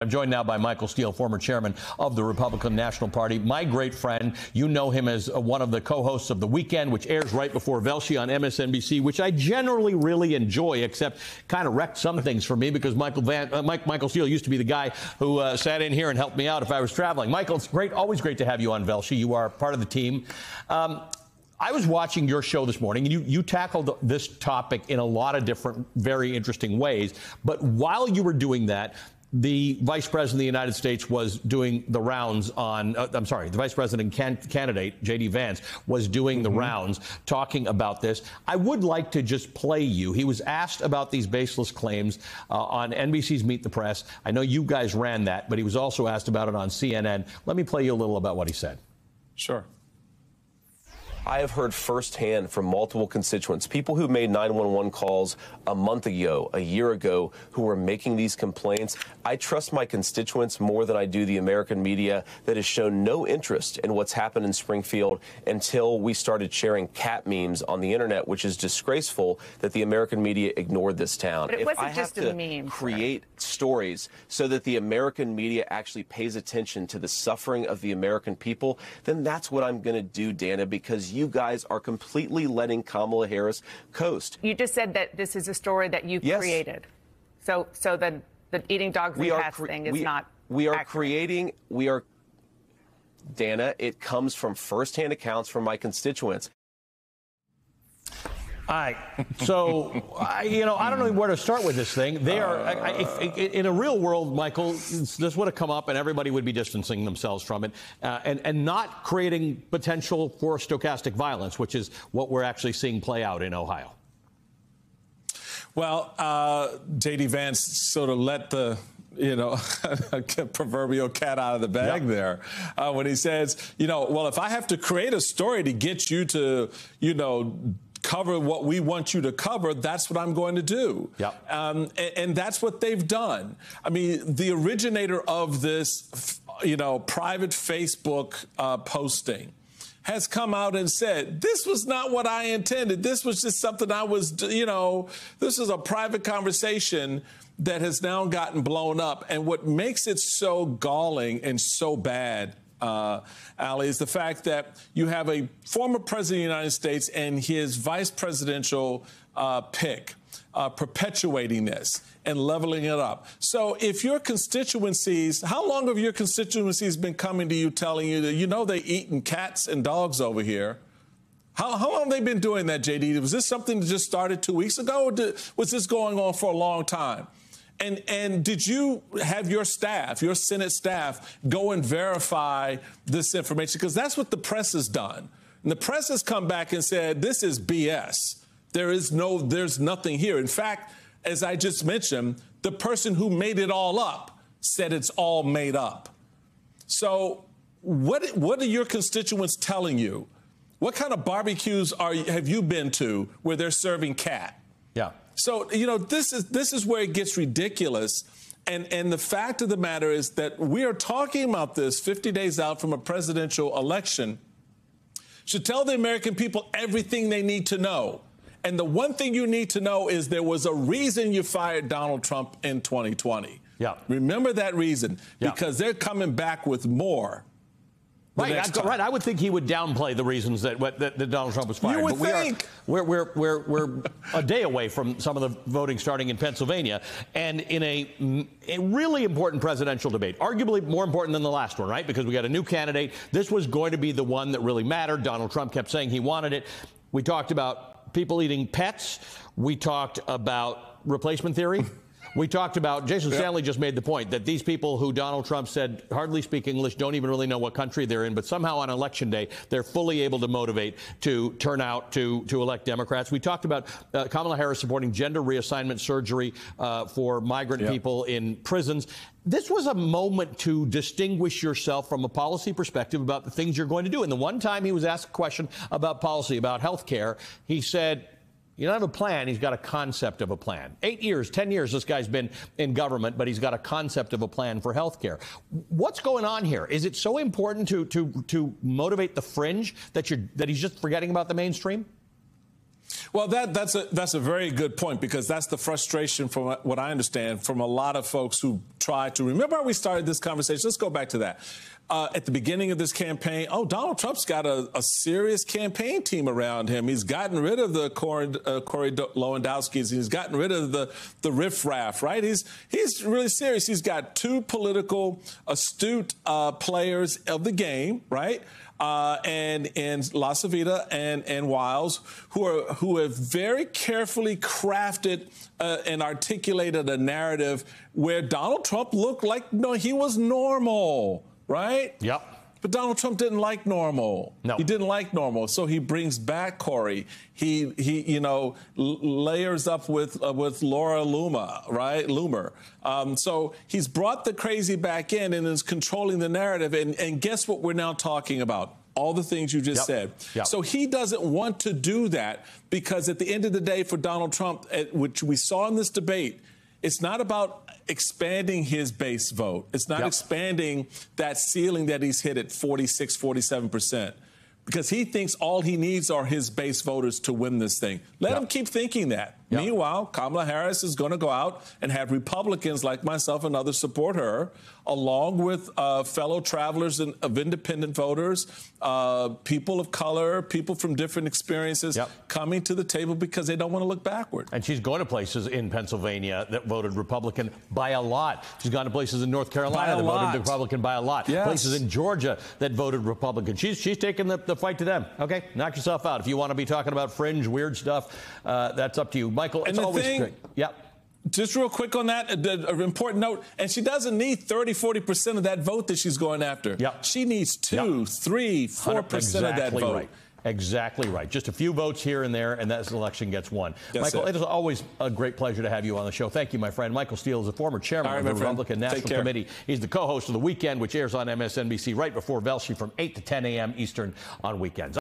I'm joined now by Michael Steele, former chairman of the Republican National Party. My great friend, you know him as one of the co-hosts of The Weekend, which airs right before Velshi on MSNBC, which I generally really enjoy, except kind of wrecked some things for me because Michael Steele used to be the guy who sat in here and helped me out if I was traveling. Michael, it's great, always great to have you on Velshi. You are part of the team. I was watching your show this morning, and you tackled this topic in a lot of different, very interesting ways. But while you were doing that, the Vice President of the United States was doing the rounds on, the Vice President candidate, J.D. Vance, was doing the rounds talking about this. I would like to just play you. He was asked about these baseless claims on NBC's Meet the Press. I know you guys ran that, but he was also asked about it on CNN. Let me play you a little about what he said. Sure. I have heard firsthand from multiple constituents, people who made 911 calls a month ago, a year ago, who were making these complaints. I trust my constituents more than I do the American media that has shown no interest in what's happened in Springfield until we started sharing cat memes on the internet, which is disgraceful that the American media ignored this town. But it wasn't just a meme. Create stories so that the American media actually pays attention to the suffering of the American people, then that's what I'm going to do, Dana, because you guys are completely letting Kamala Harris coast. You just said that this is a story that you created. So the eating dogs and cats thing is not accurate. Dana, it comes from firsthand accounts from my constituents. All right. So, I don't know where to start with this thing. They are, in a real world, Michael, this would have come up and everybody would be distancing themselves from it and not creating potential for stochastic violence, which is what we're actually seeing play out in Ohio. Well, J.D. Vance sort of let the proverbial cat out of the bag there when he says, well, if I have to create a story to get you to, cover what we want you to cover, that's what I'm going to do. Yep. And that's what they've done. I mean, the originator of this, private Facebook posting has come out and said, this was not what I intended. This was just something I was, this is a private conversation that has now gotten blown up. And what makes it so galling and so bad, Ali, is the fact that you have a former president of the United States and his vice presidential pick perpetuating this and leveling it up. So if your constituencies, how long have your constituencies been coming to you telling you that, they're eating cats and dogs over here? How long have they been doing that, JD? Was this something that just started 2 weeks ago, or was this going on for a long time? And did you have your staff, your Senate staff, go and verify this information? Because that's what the press has done. And the press has come back and said, this is BS. There's nothing here. In fact, as I just mentioned, the person who made it all up said it's all made up. So what are your constituents telling you? What kind of barbecues have you been to where they're serving cat? Yeah. So, this is where it gets ridiculous. And the fact of the matter is that we are talking about this 50 days out from a presidential election. Should tell the American people everything they need to know. And the one thing you need to know is there was a reason you fired Donald Trump in 2020. Yeah. Remember that reason, because they're coming back with more. Right. I would think he would downplay the reasons that Donald Trump was fired. You would think. We're a day away from some of the voting starting in Pennsylvania, and in a really important presidential debate, arguably more important than the last one, right? Because we got a new candidate. This was going to be the one that really mattered. Donald Trump kept saying he wanted it. We talked about people eating pets. We talked about replacement theory. We talked about, Jason Stanley just made the point that these people who Donald Trump said hardly speak English, don't even really know what country they're in, but somehow on Election Day, they're fully able to motivate to turn out to elect Democrats. We talked about Kamala Harris supporting gender reassignment surgery for migrant people in prisons. This was a moment to distinguish yourself from a policy perspective about the things you're going to do. And the one time he was asked a question about policy, about health care, he said, you don't have a plan, he's got a concept of a plan. 8 years, 10 years, this guy's been in government, but he's got a concept of a plan for health care. What's going on here? Is it so important to motivate the fringe that he's just forgetting about the mainstream? Well, that's a very good point, because that's the frustration, from what I understand, from a lot of folks who try to remember how we started this conversation. Let's go back to that. At the beginning of this campaign, Donald Trump's got a serious campaign team around him. He's gotten rid of the Corey Lewandowskis. He's gotten rid of the riffraff, right? He's really serious. He's got two political astute players of the game, right? And LaCivita and Wiles, who have very carefully crafted and articulated a narrative where Donald Trump looked like he was normal, right? Yep. But Donald Trump didn't like normal. No. He didn't like normal. So he brings back Corey. He layers up with Laura Loomer, right? So he's brought the crazy back in and is controlling the narrative. And guess what we're now talking about? All the things you just said. Yep. So he doesn't want to do that, because at the end of the day, for Donald Trump, which we saw in this debate, it's not about expanding his base vote. It's not expanding that ceiling that he's hit at 46, 47%, because he thinks all he needs are his base voters to win this thing. Let him keep thinking that. Meanwhile, Kamala Harris is going to go out and have Republicans like myself and others support her, along with fellow travelers of independent voters, people of color, people from different experiences coming to the table because they don't want to look backward. And she's going to places in Pennsylvania that voted Republican by a lot. She's gone to places in North Carolina that voted Republican by a lot. Yes. Places in Georgia that voted Republican. She's taking the fight to them. Okay, knock yourself out. If you want to be talking about fringe, weird stuff, that's up to you. Michael, it's always great. Just real quick on that, an important note, and she doesn't need 30, 40% of that vote that she's going after. She needs 2, 3, 4% of that vote. Right. Exactly right. Just a few votes here and there, and that election gets won. Michael, it is always a great pleasure to have you on the show. Thank you, my friend. Michael Steele is a former chairman of the Republican National Committee. He's the co-host of The Weekend, which airs on MSNBC right before Velshi from 8 to 10 a.m. Eastern on weekends.